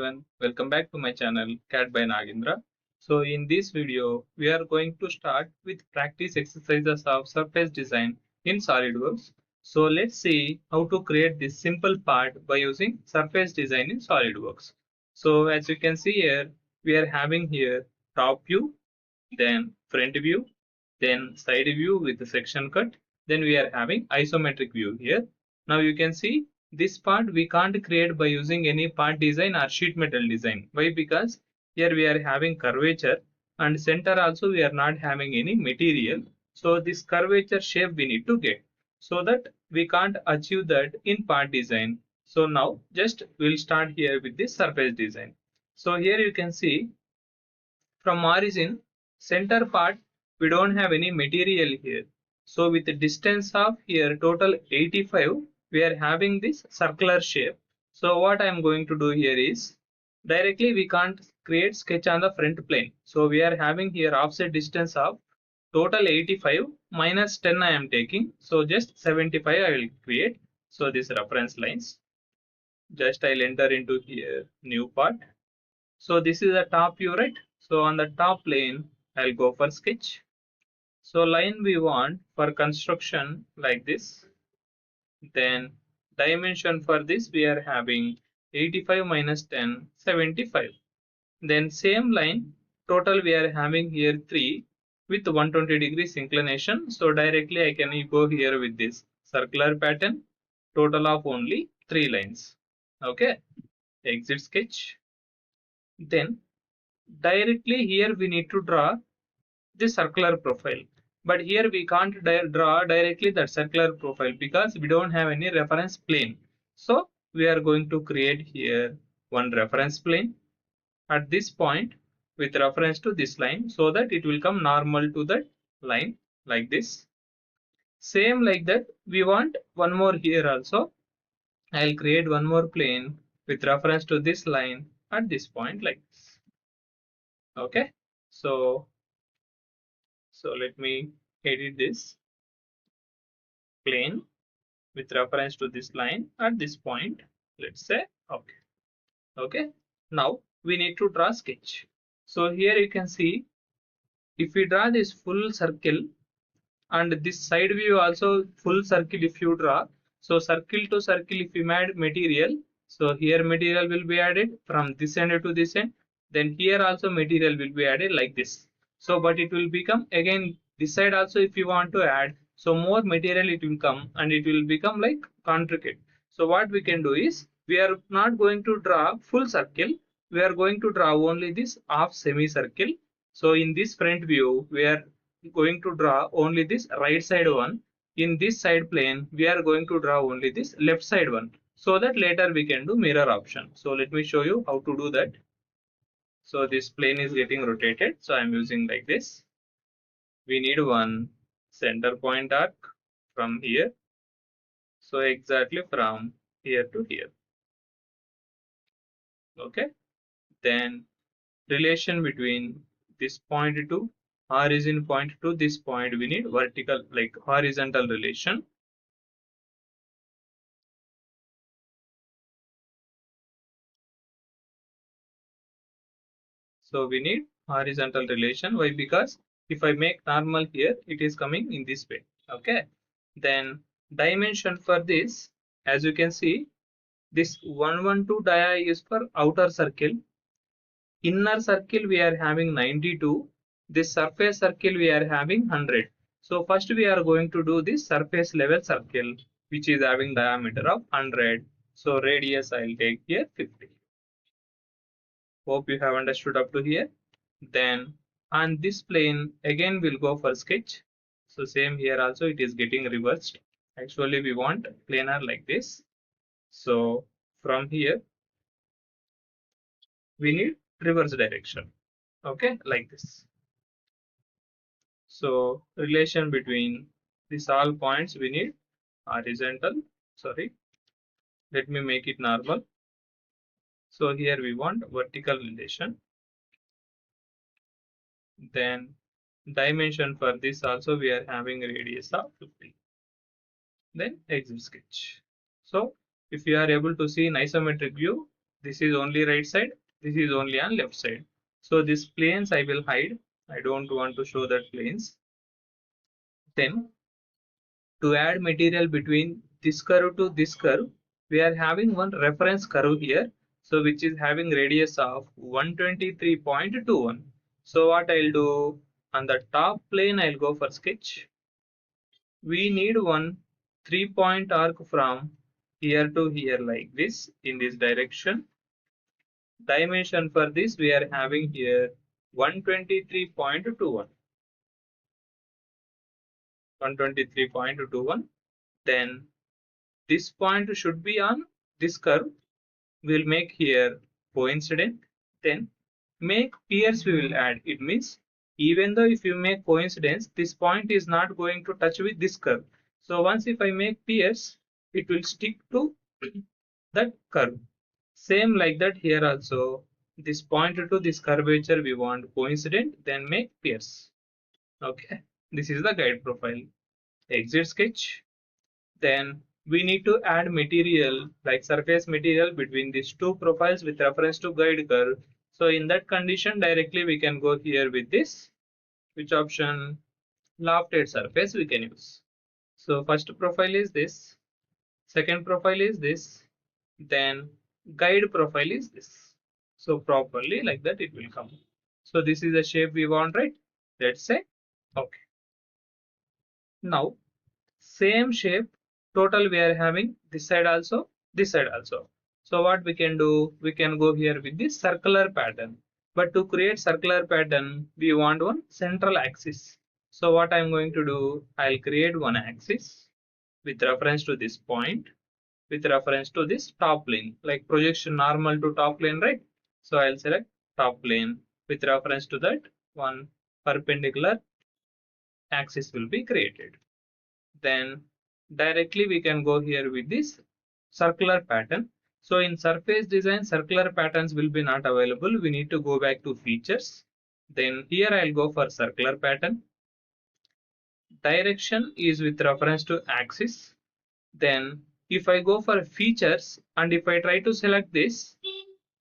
everyone, welcome back to my channel CAT by Nagendra. So in this video, we are going to start with practice exercises of surface design in SolidWorks. So let's see how to create this simple part by using surface design in SolidWorks. So as you can see here, we are having here top view, then front view, then side view with the section cut, then we are having isometric view here. Now you can see this part we can't create by using any part design or sheet metal design. Why? Because here we are having curvature and center also we are not having any material. So this curvature shape we need to get, so that we can't achieve that in part design. So now just we'll start here with this surface design. So here you can see from origin center part we don't have any material here. So with the distance of here total 85, we are having this circular shape. So what I am going to do here is directly we can't create sketch on the front plane. So we are having here offset distance of total 85 minus 10 I am taking. So just 75 I will create. So this reference lines, just I'll enter into here new part. So this is the top view, right? So on the top plane, I'll go for sketch. So line we want for construction like this. Then dimension for this we are having 85 minus 10, 75. Then same line, total we are having here 3 with 120 degrees inclination. So directly I can go here with this circular pattern, total of only 3 lines. Okay, exit sketch. Then directly here we need to draw the circular profile, but here we can't draw directly that circular profile because we don't have any reference plane. So we are going to create here one reference plane at this point with reference to this line, so that it will come normal to that line like this. Same like that we want one more here also. I'll create one more plane with reference to this line at this point like this. Okay, so let me edit this plane with reference to this line at this point. Let's say okay. Okay, now we need to draw sketch. So here you can see if we draw this full circle and this side view also full circle if you draw. So circle to circle if you add material, so here material will be added from this end to this end, then here also material will be added like this. So but it will become again this side also if you want to add, so more material it will come and it will become like contricate. So what we can do is we are not going to draw full circle, we are going to draw only this half semicircle. So in this front view we are going to draw only this right side one. In this side plane we are going to draw only this left side one, so that later we can do mirror option. So let me show you how to do that. So this plane is getting rotated, so I'm using like this. We need one center point arc from here, so exactly from here to here. Okay, then relation between this point to origin point to this point, we need vertical like horizontal relation. So we need horizontal relation. Why? Because if I make normal here, it is coming in this way. Okay, then dimension for this, as you can see, this 112 dia is for outer circle. Inner circle we are having 92. This surface circle we are having 100. So first we are going to do this surface level circle, which is having diameter of 100. So radius I'll take here 50. Hope you have understood up to here. Then on this plane again we'll go for sketch. So same here also it is getting reversed. Actually we want planar like this. So from here we need reverse direction. Okay, like this. So relation between these all points we need horizontal. Sorry, let me make it normal. So here we want vertical relation. Then dimension for this also we are having radius of 50. Then exit sketch. So if you are able to see in isometric view, This is only right side, this is only on left side. So these planes I will hide. I don't want to show that planes. Then to add material between this curve to this curve, we are having one reference curve here, so which is having radius of 123.21. So what I'll do, on the top plane I'll go for sketch. We need one 3-point arc from here to here like this in this direction. Dimension for this we are having here 123.21. 123.21. Then this point should be on this curve. We'll make here coincident. Then make piers we will add. It means even though if you make coincidence, this point is not going to touch with this curve. So once if I make piers, it will stick to that curve. Same like that here also. This point to this curvature we want coincident, then make piers. Okay, this is the guide profile. Exit sketch. Then we need to add material like surface material between these two profiles with reference to guide curve. So in that condition directly we can go here with this, which option, lofted surface we can use. So first profile is this, second profile is this, then guide profile is this. So properly like that it will come. So this is the shape we want, right? Let's say okay. Now same shape total we are having this side also, this side also. So what we can do, we can go here with this circular pattern. But to create circular pattern, we want one central axis. So what I'm going to do, I'll create one axis with reference to this point, with reference to this top plane, like projection normal to top plane, right? So I'll select top plane with reference to that one perpendicular axis will be created. Then directly we can go here with this circular pattern. So in surface design, circular patterns will be not available. We need to go back to features. Then here I'll go for circular pattern. Direction is with reference to axis. Then if I go for features and if I try to select this,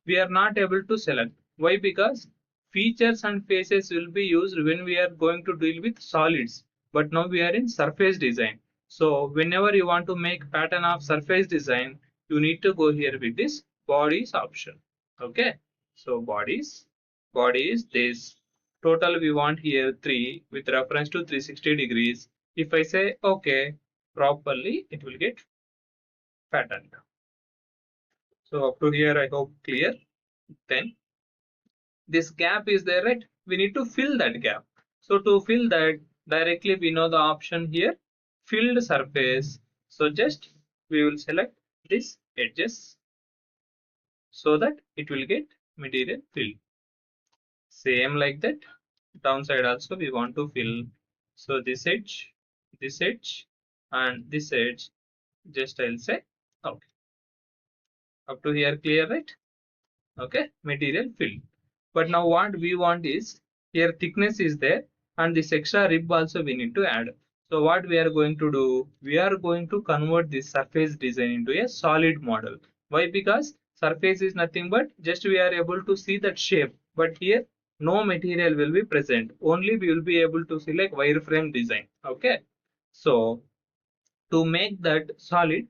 we are not able to select. Why? Because features and faces will be used when we are going to deal with solids. But now we are in surface design. So whenever you want to make pattern of surface design, you need to go here with this bodies option. Okay. So body is this. Total we want here 3 with reference to 360 degrees. If I say okay, properly it will get patterned. So up to here I hope clear. Then this gap is there, right? We need to fill that gap. So to fill that, directly we know the option here, filled surface. So just we will select this edges so that it will get material filled. Same like that, downside also we want to fill. So this edge, and this edge, just I'll say okay. Up to here clear, right? Okay, material filled. But now what we want is, here thickness is there and this extra rib also we need to add. So what we are going to do, we are going to convert this surface design into a solid model. Why? Because surface is nothing but just we are able to see that shape, but here no material will be present. Only we will be able to select wireframe design. Okay. So to make that solid,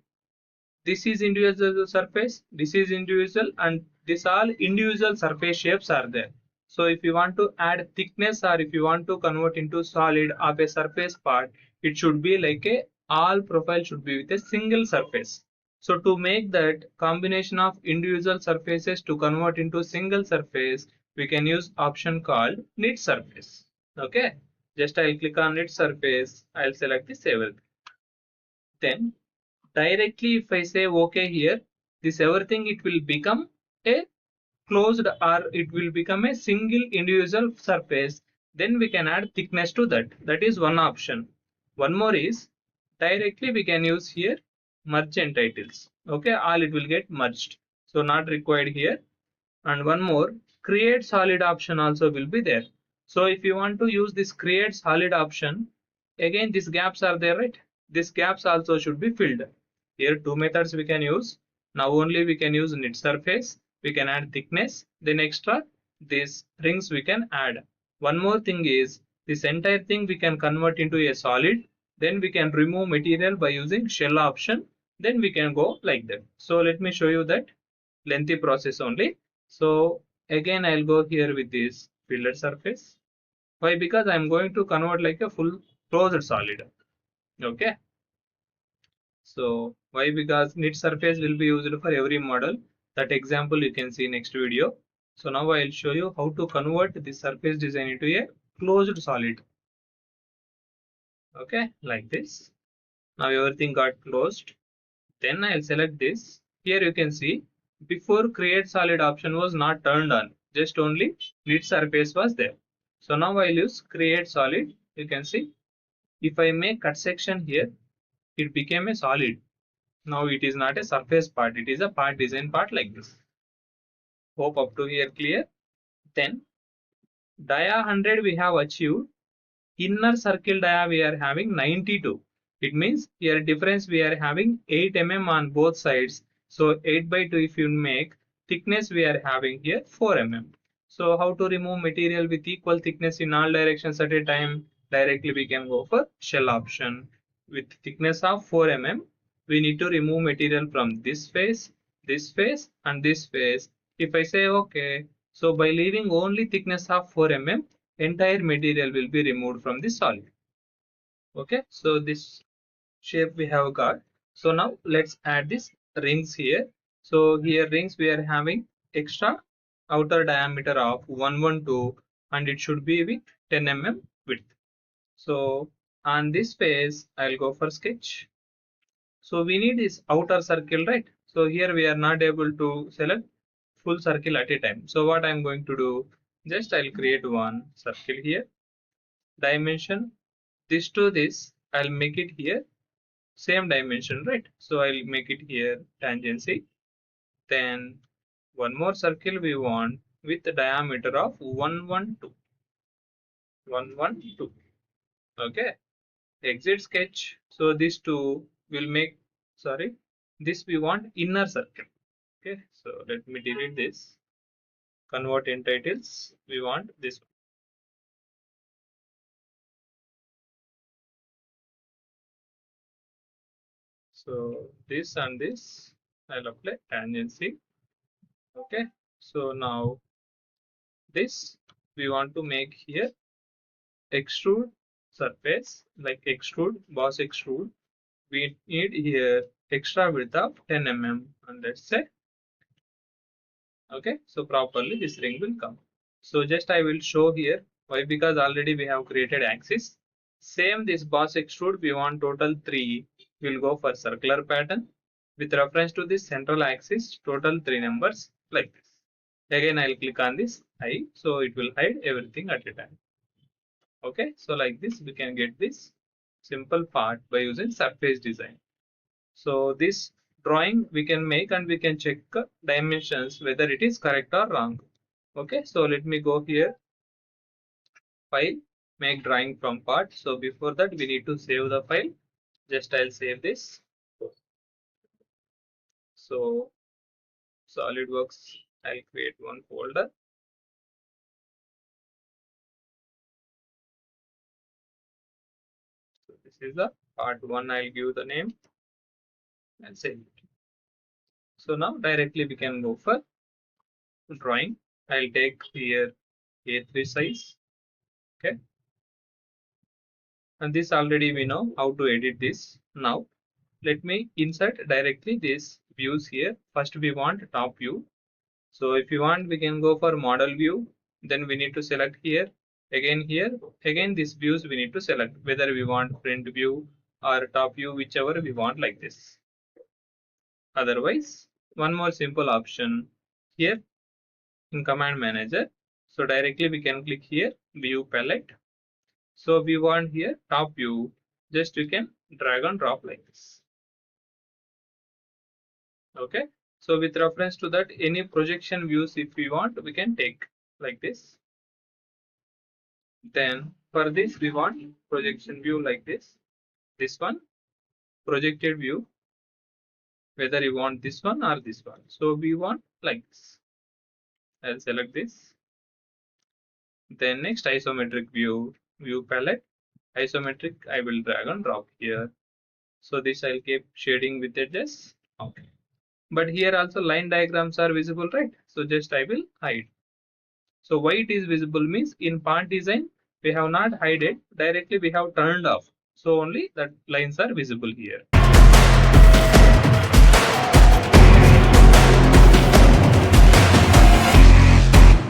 this is individual surface, this is individual, and this all individual surface shapes are there. So if you want to add thickness or if you want to convert into solid of a surface part, it should be like a all profile should be with a single surface. So to make that combination of individual surfaces to convert into single surface, we can use option called knit surface. Okay, just I'll click on knit surface, I'll select this everything. Then directly if I say okay here, this everything it will become a closed or it will become a single individual surface. Then we can add thickness to that. That is one option. One more is directly we can use here merge entitles. Okay, all it will get merged. So not required here. And one more, create solid option also will be there. So if you want to use this create solid option, again these gaps are there, right? These gaps also should be filled. Here two methods we can use. Now only we can use knit surface. we can add thickness, then extra these rings we can add. One more thing is this entire thing we can convert into a solid, then we can remove material by using shell option, then we can go like that. So let me show you that lengthy process only. So again I'll go here with this fillet surface. Why? Because I'm going to convert like a full closed solid. Okay. So why? Because knit surface will be used for every model. That example you can see next video. So now I'll show you how to convert this surface design into a closed solid. Okay, like this. Now everything got closed. Then I'll select this. Here you can see before create solid option was not turned on. Just only knit surface was there. So now I'll use create solid. You can see if I make cut section here, it became a solid. Now it is not a surface part, it is a part design part like this. Hope up to here clear. Then dia 100 we have achieved. Inner circle dia we are having 92. It means here difference we are having 8 mm on both sides. So 8 by 2 if you make, thickness we are having here 4 mm. So how to remove material with equal thickness in all directions at a time? Directly we can go for shell option. With thickness of 4 mm, we need to remove material from this face and this face. If I say okay, so by leaving only thickness of 4 mm, entire material will be removed from the solid. Okay, so this shape we have got. So now let's add this rings here. So here rings we are having extra outer diameter of 112 and it should be with 10 mm width. So on this face I'll go for sketch. So we need this outer circle, right? So here we are not able to select full circle at a time. So what I'm going to do, just I'll create one circle here. Dimension this to this, I'll make it here same dimension, right? So I'll make it here tangency. Then one more circle we want with the diameter of 112. 112. Okay. Exit sketch. So these two will make, sorry, this we want inner circle. Okay. So let me delete this. Convert in titles. We want this one. So this and this I'll apply tangency. Okay. So now this we want to make here extrude surface, like extrude, boss extrude. We need here extra width of 10 mm and let's say okay, so properly this ring will come. So just I will show here why, because already we have created axis. Same this boss extrude we want total 3. We'll go for circular pattern with reference to this central axis, total 3 numbers like this. Again I'll click on this I, so it will hide everything at a time. Okay, so like this we can get this simple part by using surface design. So this drawing we can make and we can check dimensions whether it is correct or wrong. Okay, so let me go here, file, make drawing from part. So before that we need to save the file. Just I'll save this. So SolidWorks, I'll create one folder. So this is the part 1. I'll give the name and save it. So now directly we can go for drawing. I'll take here A3 size. Okay, and this already we know how to edit this. Now let me insert directly this views here. First we want top view. So if you want we can go for model view, then we need to select here again this views we need to select whether we want front view or top view, whichever we want like this. Otherwise one more simple option here in command manager. So directly we can click here view palette. So we want here top view, just you can drag and drop like this. Okay, so with reference to that any projection views if we want we can take like this. Then for this we want projection view like this one projected view, whether you want this one or this one. So we want like this. I'll select this. Then next isometric view palette. Isometric I will drag and drop here. So this I'll keep shading with edges. Okay. But here also line diagrams are visible, right? So just I will hide. So why it is visible means in part design we have not hide it, directly we have turned off. So only that lines are visible here.